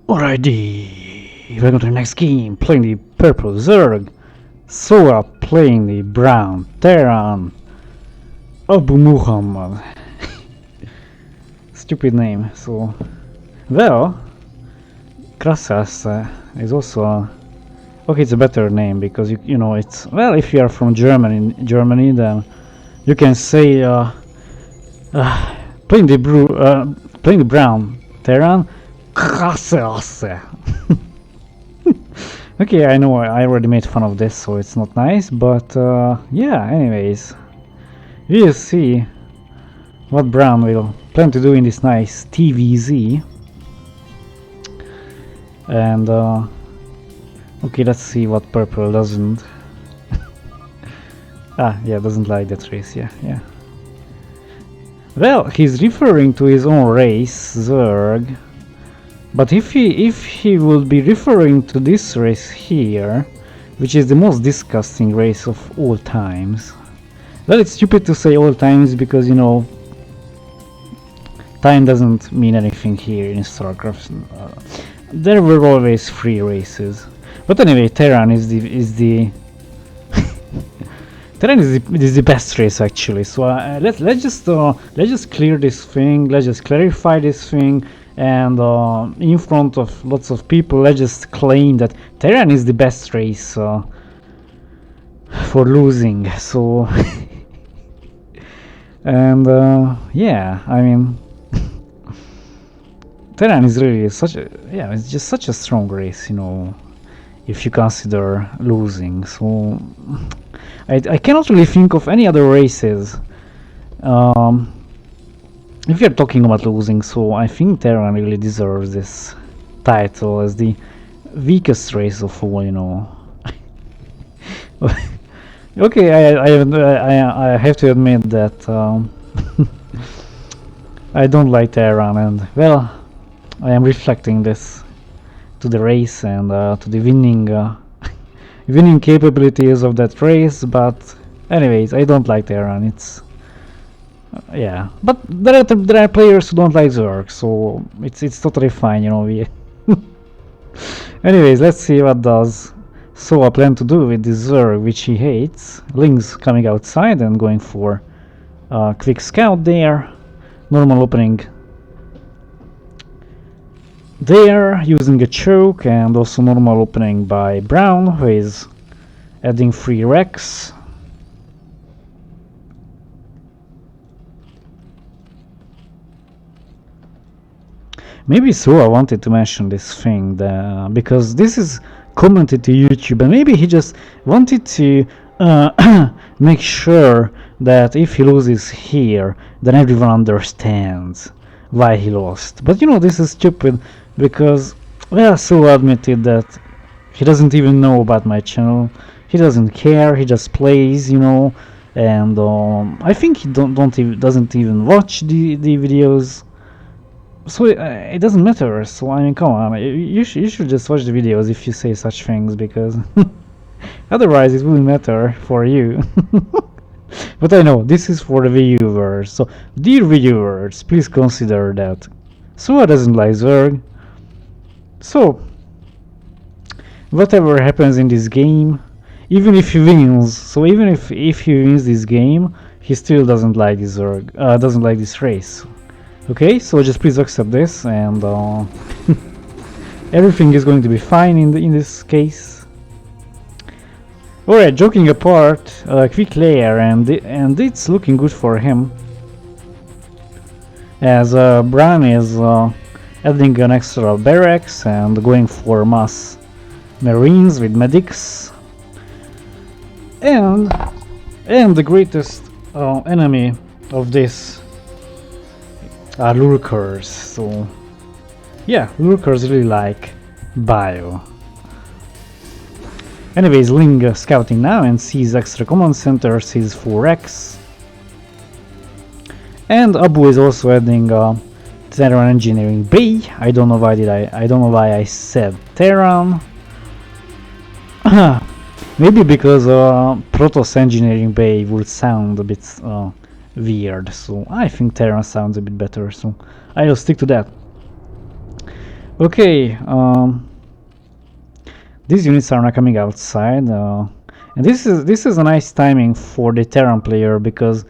Alrighty, welcome to the next game, playing the purple Zerg, SooAh playing the brown Terran, Abu Muhammad. Stupid name, so... Well, Krasas is also... Okay, it's a better name, because you know, it's... Well, if you are from Germany, then you can say... playing the brown Terran, Okay, I know I already made fun of this, so it's not nice, but yeah, anyways, we'll see what brown will plan to do in this nice TVZ. And okay, let's see what purple doesn't. Yeah, doesn't like that race. Yeah. Well, he's referring to his own race, Zerg. But if he would be referring to this race here, which is the most disgusting race of all times. Well, it's stupid to say all times because, you know, time doesn't mean anything here in StarCraft. There were always free races. But anyway, Terran is the Terran is the best race actually. So let's just clear this thing. Let's just clarify this thing. And in front of lots of people, let's just claim that Terran is the best race for losing. So, and yeah, I mean, Terran is really it's just such a strong race, you know, if you consider losing. So, I cannot really think of any other races. If you're talking about losing, so I think Terran really deserves this title as the weakest race of all, you know. Okay, I have to admit that I don't like Terran, and well, I am reflecting this to the race and to the winning capabilities of that race. But anyways, I don't like Terran. It's yeah, but there are players who don't like Zerg, so it's totally fine, you know. Anyways, let's see what does SooAh plan to do with this Zerg, which he hates. Link's coming outside and going for a quick scout there. Normal opening there, using a choke, and also normal opening by Brown, who is adding 3 Rex. Maybe SooAh wanted to mention this thing because this is commented to YouTube, and maybe he just wanted to make sure that if he loses here, then everyone understands why he lost. But you know, this is stupid because, well, SooAh admitted that he doesn't even know about my channel. He doesn't care. He just plays, you know, and I think he doesn't even watch the videos. So it doesn't matter. So I mean, come on, you should just watch the videos if you say such things, because otherwise it wouldn't matter for you. But I know this is for the viewers. So dear viewers, please consider that SooAh doesn't like Zerg. So whatever happens in this game, even if he wins, so even if he wins this game, he still doesn't like this Zerg, doesn't like this race. Okay, so just please accept this, and everything is going to be fine in this case. Alright, joking apart, quick layer, and it's looking good for him, as Bran is adding an extra barracks and going for mass marines with medics, and the greatest enemy of this are lurkers. So yeah, lurkers really like bio. Anyways, Ling scouting now and sees extra command center, sees 4x, and Abu is also adding Terran engineering bay. I don't know why I said Terran. Maybe because Protoss engineering bay would sound a bit weird, so I think Terran sounds a bit better, so I will stick to that. Okay, these units are now coming outside, and this is a nice timing for the Terran player, because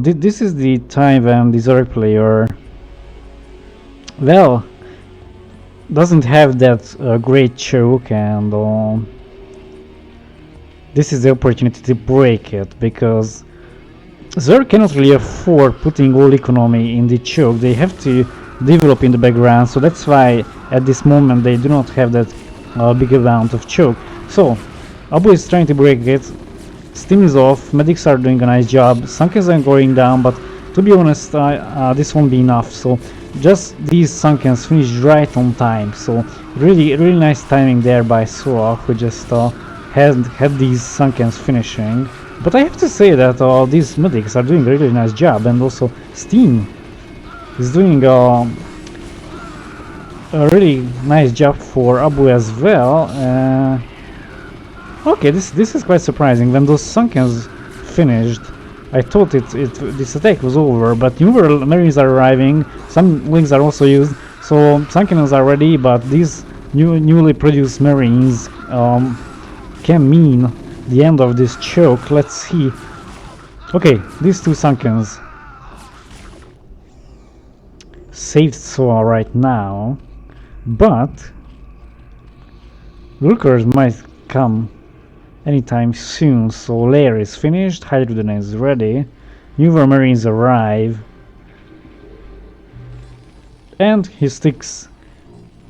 this is the time when the Zerg player, well, doesn't have that great choke, and this is the opportunity to break it, because Zerg cannot really afford putting all economy in the choke. They have to develop in the background, so that's why at this moment they do not have that big amount of choke. So Abu is trying to break it, steam is off, medics are doing a nice job, Sunkens are going down, but to be honest, this won't be enough. So just these Sunkens finished right on time, so really nice timing there by SooAh, who just had these Sunkens finishing. But I have to say that these medics are doing a really nice job, and also Steam is doing a really nice job for Abu as well. Okay, this is quite surprising. When those Sunkens finished, I thought this attack was over, but newer Marines are arriving, some links are also used, so Sunkens are ready, but these newly produced Marines can mean the end of this choke. Let's see. Okay, these two Sunkens saved SooAh right now, but Lurkers might come anytime soon. So layer is finished, Hydrogen is ready, newer Marines arrive, and he sticks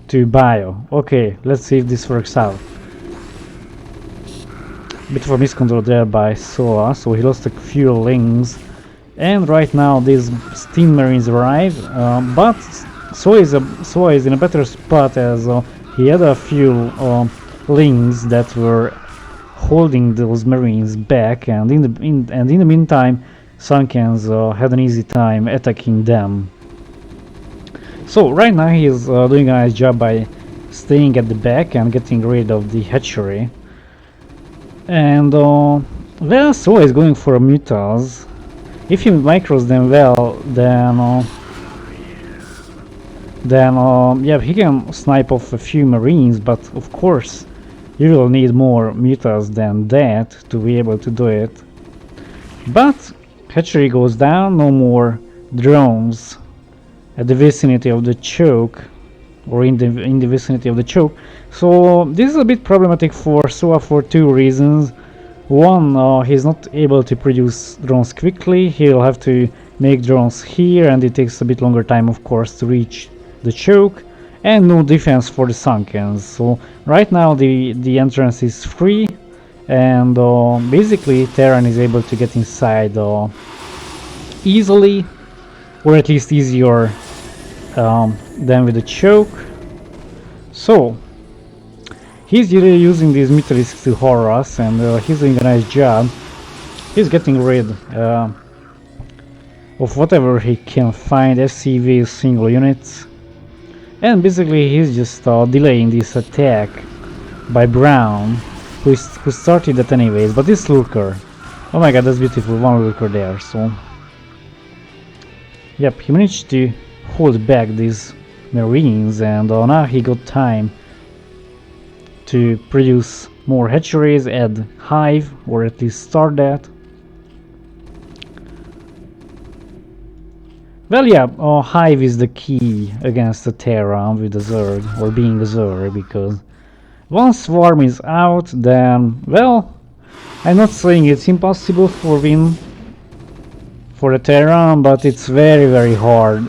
to bio. Okay, let's see if this works out. Bit of a miscontrol there by SooAh, so he lost a few links, and right now these Steam Marines arrive, but SooAh is in a better spot, as he had a few links that were holding those Marines back, and in the meantime Sunkens had an easy time attacking them. So right now he is doing a nice job by staying at the back and getting rid of the hatchery. And well, SooAh is going for mutas. If he micros them well, then yeah, he can snipe off a few Marines, but of course you will need more mutas than that to be able to do it. But hatchery goes down, no more drones at the vicinity of the choke, or in the vicinity of the choke. So this is a bit problematic for SooAh for two reasons. One, he's not able to produce drones quickly. He'll have to make drones here, and it takes a bit longer time, of course, to reach the choke, and no defense for the Sunkens. So right now the entrance is free, and basically Terran is able to get inside easily, or at least easier than with the choke. So he's really using these Mythalisks to harass, and he's doing a nice job. He's getting rid of whatever he can find, SCV single units, and basically he's just delaying this attack by Brown, who started that anyways. But this Lurker, oh my god, that's beautiful, one Lurker there. So yep, he managed to hold back these Marines, and now he got time to produce more hatcheries, add hive, or at least start that. Well, yeah, hive is the key against the Terran with the Zerg, or being a Zerg, because once swarm is out, then, well, I'm not saying it's impossible for win for the Terran, but it's very hard.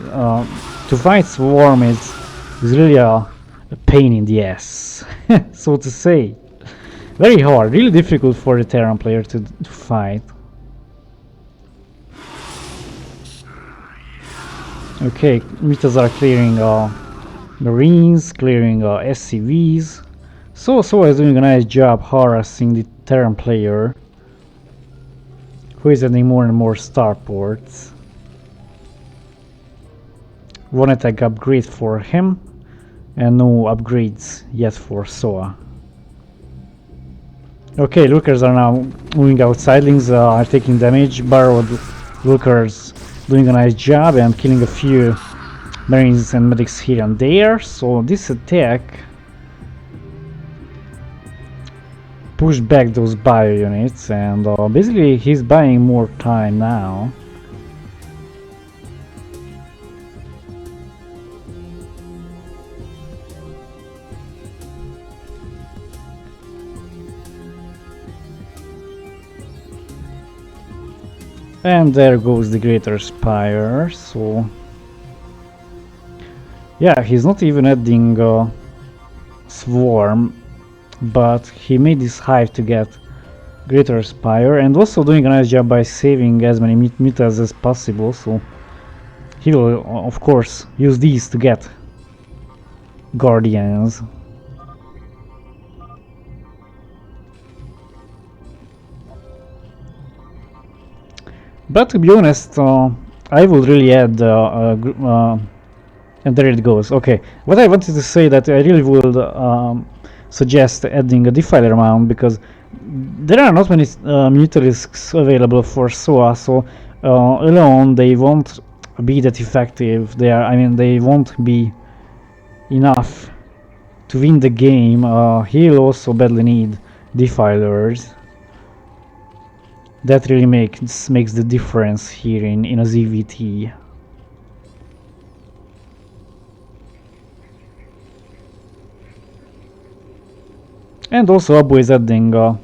To fight swarm is really a pain in the ass, so to say. Very hard, really difficult for the Terran player to fight. Okay, Mitas are clearing Marines, clearing SCVs. So SooAh is doing a nice job harassing the Terran player, who is adding more and more starports. One attack upgrade for him, and no upgrades yet for SooAh. Okay, Lurkers are now moving out. Sidelings are taking damage. Borrowed Lurkers doing a nice job and killing a few Marines and medics here and there, so this attack pushed back those bio units, and basically he's buying more time now. And there goes the Greater Spire, so yeah, he's not even adding Swarm, but he made this hive to get Greater Spire, and also doing a nice job by saving as many meters as possible, so he will of course use these to get Guardians. But to be honest, I would really add and there it goes. Okay, what I wanted to say that I really would suggest adding a defiler mount, because there are not many militarisks available for SooAh, so alone they won't be that effective. They won't be enough to win the game. He'll also badly need defilers. That really makes the difference here in a ZVT. And also Abu is adding or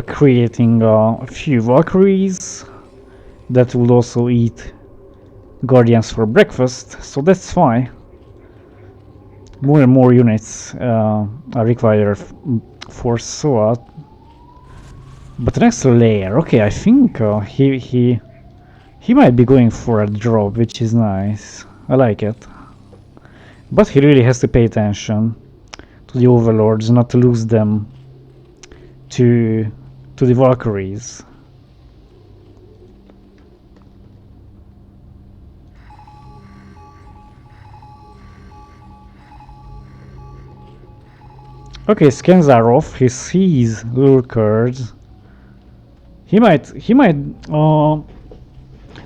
creating a few Valkyries that will also eat Guardians for breakfast, so that's fine. More and more units are required for SooAh. But an extra layer, okay, I think he might be going for a drop, which is nice. I like it. But he really has to pay attention to the overlords, not to lose them to the Valkyries. Okay, scans are off. He sees lurkers. He might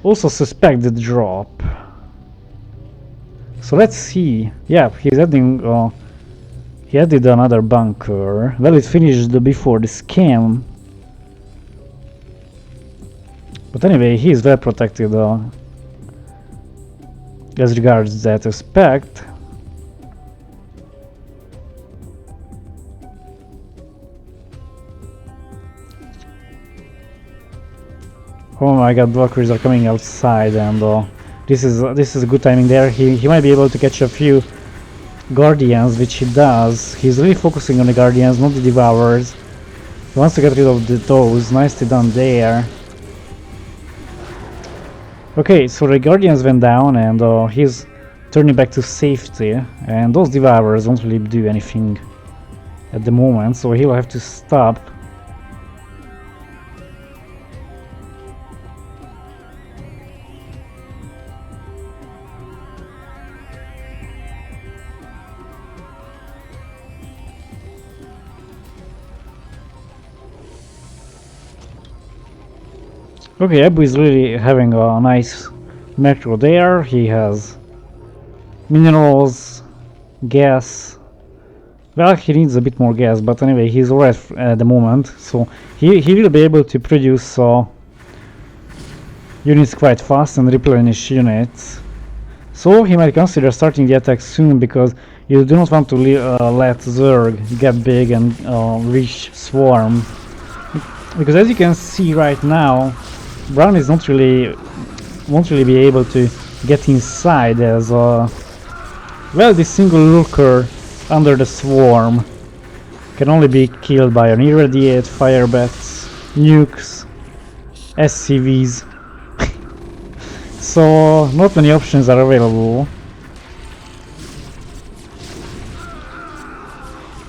also suspect the drop. So let's see. Yeah, he's adding. He added another bunker. Well, it finished before the scan. But anyway, he is well protected as regards that aspect. Oh my god, Valkyries are coming outside, and this is a good timing there. He might be able to catch a few Guardians, which he does. He's really focusing on the Guardians, not the Devourers. He wants to get rid of those. Nicely done there. Okay, so the Guardians went down, and he's turning back to safety, and those Devourers won't really do anything at the moment, so he'll have to stop. Okay, Abu is really having a nice metro there. He has minerals, gas. Well, he needs a bit more gas, but anyway, he's alright at the moment. So he will be able to produce units quite fast and replenish units. So he might consider starting the attack soon, because you do not want to let Zerg get big and reach Swarm. Because as you can see right now, Brown is won't really be able to get inside, as well, this single lurker under the Swarm can only be killed by an irradiate, fire bats, nukes, SCVs. So not many options are available.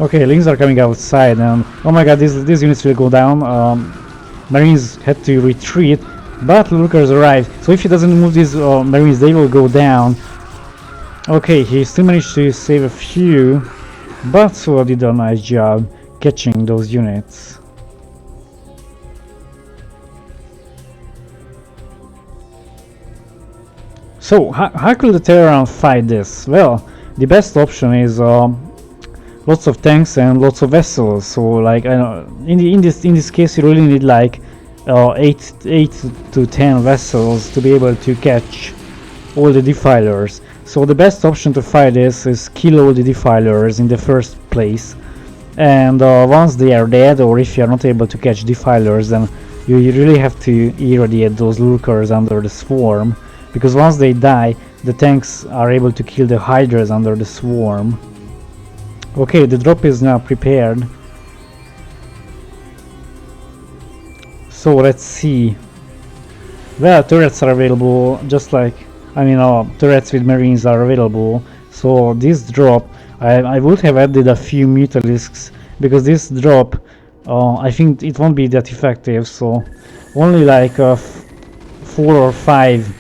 Okay, Lings are coming outside, and oh my god, these units will go down. Marines had to retreat, but lurkers arrived. So if he doesn't move these Marines, they will go down. Okay, he still managed to save a few, but SooAh did a nice job catching those units. So how could the Terran fight this? Well, the best option is lots of tanks and lots of vessels. So like I know, in this case you really need like 8 to 10 vessels to be able to catch all the defilers. So the best option to fight this is kill all the defilers in the first place, and once they are dead, or if you are not able to catch defilers, then you really have to irradiate those lurkers under the swarm, because once they die, the tanks are able to kill the hydras under the swarm. Okay, the drop is now prepared. So let's see. Well, turrets are available, just like, I mean, turrets with marines are available. So this drop, I would have added a few mutalisks, because this drop, I think it won't be that effective. So only like 4 or 5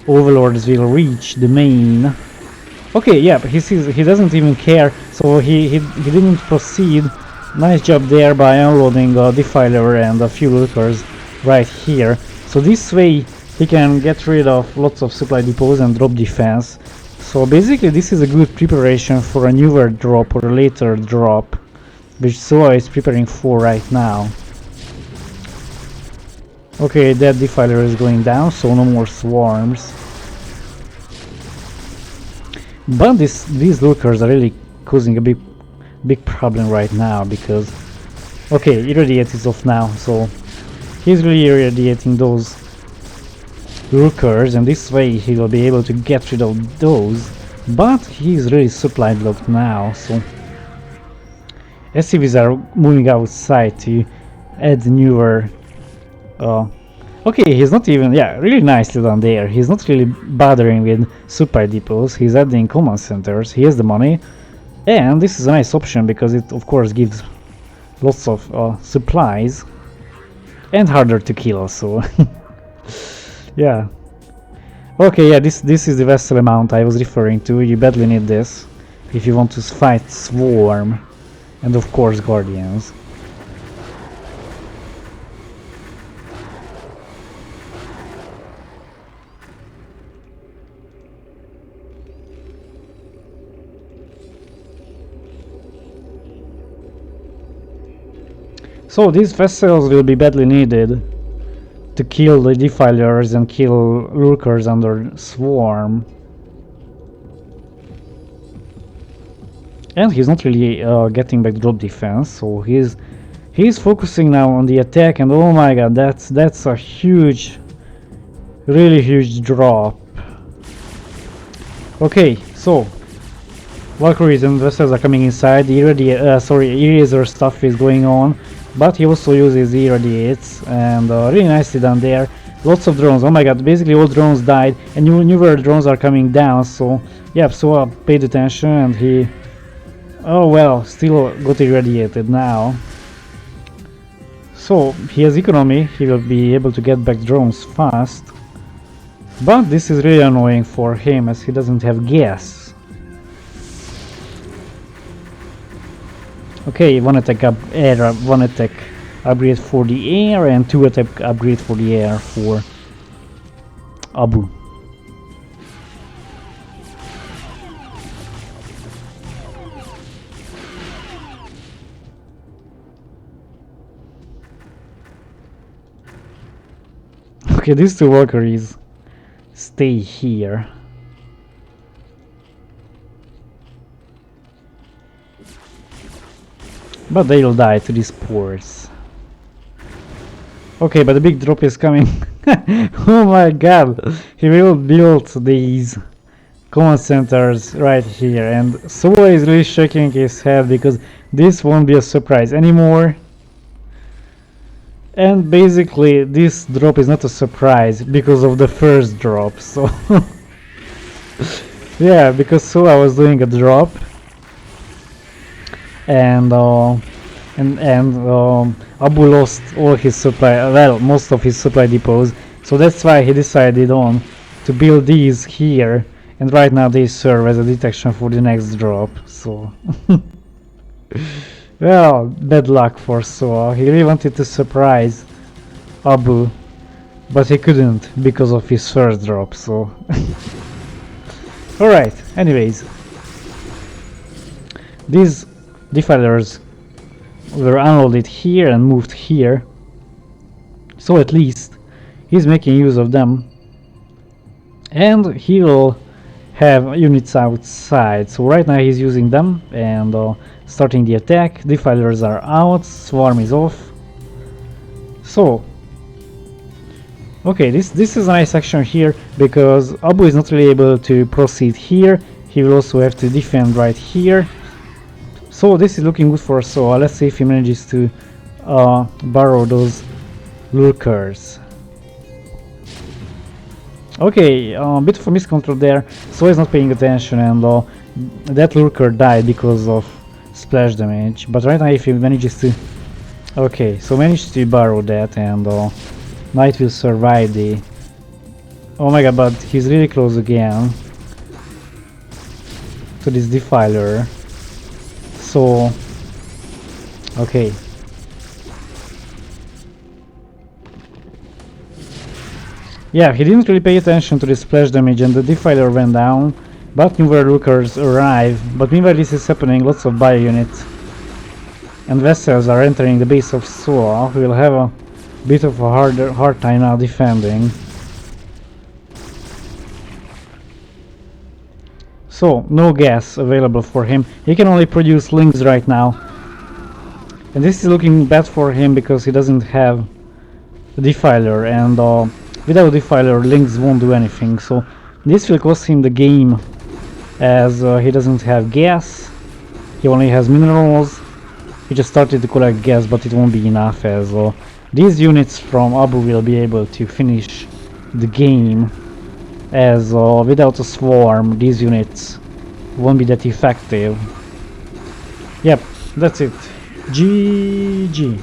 overlords will reach the main. Okay, yeah, but he doesn't even care, so he didn't proceed. Nice job there by unloading a defiler and a few lurkers right here. So this way he can get rid of lots of supply depots and drop defense. So basically this is a good preparation for a newer drop or a later drop, which SooAh is preparing for right now. Okay, that defiler is going down, so no more swarms. But these lurkers are really causing a big problem right now, because okay, irradiate is off now, so he's really irradiating those lurkers, and this way he will be able to get rid of those. But he's really supply blocked now, so SCVs are moving outside to add newer. Okay, he's not even, yeah, really nicely done there. He's not really bothering with supply depots, he's adding command centers, he has the money, and this is a nice option because it of course gives lots of supplies and harder to kill, so yeah. Okay, yeah, this is the vessel amount I was referring to. You badly need this if you want to fight Swarm and of course Guardians. So these vessels will be badly needed to kill the defilers and kill lurkers under Swarm. And he's not really getting back drop defense, so he's focusing now on the attack, and oh my god, that's a huge, really huge drop. Okay, so Valkyries and vessels are coming inside. The eraser stuff is going on, but he also uses irradiates, and really nicely done there. Lots of drones, oh my god, basically all drones died, and newer drones are coming down, so yeah, SooAh paid attention, and he, oh well, still got irradiated now. So he has economy, he will be able to get back drones fast, but this is really annoying for him as he doesn't have gas. Okay, one attack one attack upgrade for the air, and 2 attack upgrade for the air for Abu. Okay, these 2 Valkyries stay here. But they'll die to these pores. Okay, but the big drop is coming. Oh my god! He will build these command centers right here, and SooAh is really shaking his head because this won't be a surprise anymore. And basically this drop is not a surprise because of the first drop, so yeah, because SooAh was doing a drop, and Abu lost all his supply, well, most of his supply depots, so that's why he decided on to build these here, and right now they serve as a detection for the next drop, so well, bad luck for SooAh. He really wanted to surprise Abu but he couldn't because of his first drop, so... Alright, anyways. These defilers were unloaded here and moved here, so at least he's making use of them. And he will have units outside, so right now he's using them and starting the attack. Defilers are out, swarm is off. So, okay, this is a nice action here, because Abu is not really able to proceed here. He will also have to defend right here. So this is looking good for SooAh. Let's see if he manages to borrow those lurkers. Okay, a bit of a miscontrol there. SooAh is not paying attention, and that lurker died because of splash damage. But right now, if he manages to... Okay, so managed to borrow that, and Knight will survive the... Oh my god, but he's really close again to this defiler. So... Okay. Yeah, he didn't really pay attention to the splash damage and the defiler went down, but newer lurkers arrive. But meanwhile this is happening, lots of bio units and vessels are entering the base of SooAh, who will have a bit of a hard time now defending. So, no gas available for him. He can only produce links right now. And this is looking bad for him because he doesn't have a defiler, and without defiler, links won't do anything. So this will cost him the game, as he doesn't have gas. He only has minerals. He just started to collect gas, but it won't be enough, as these units from Abu will be able to finish the game, as without a swarm these units won't be that effective. Yep, that's it. GG.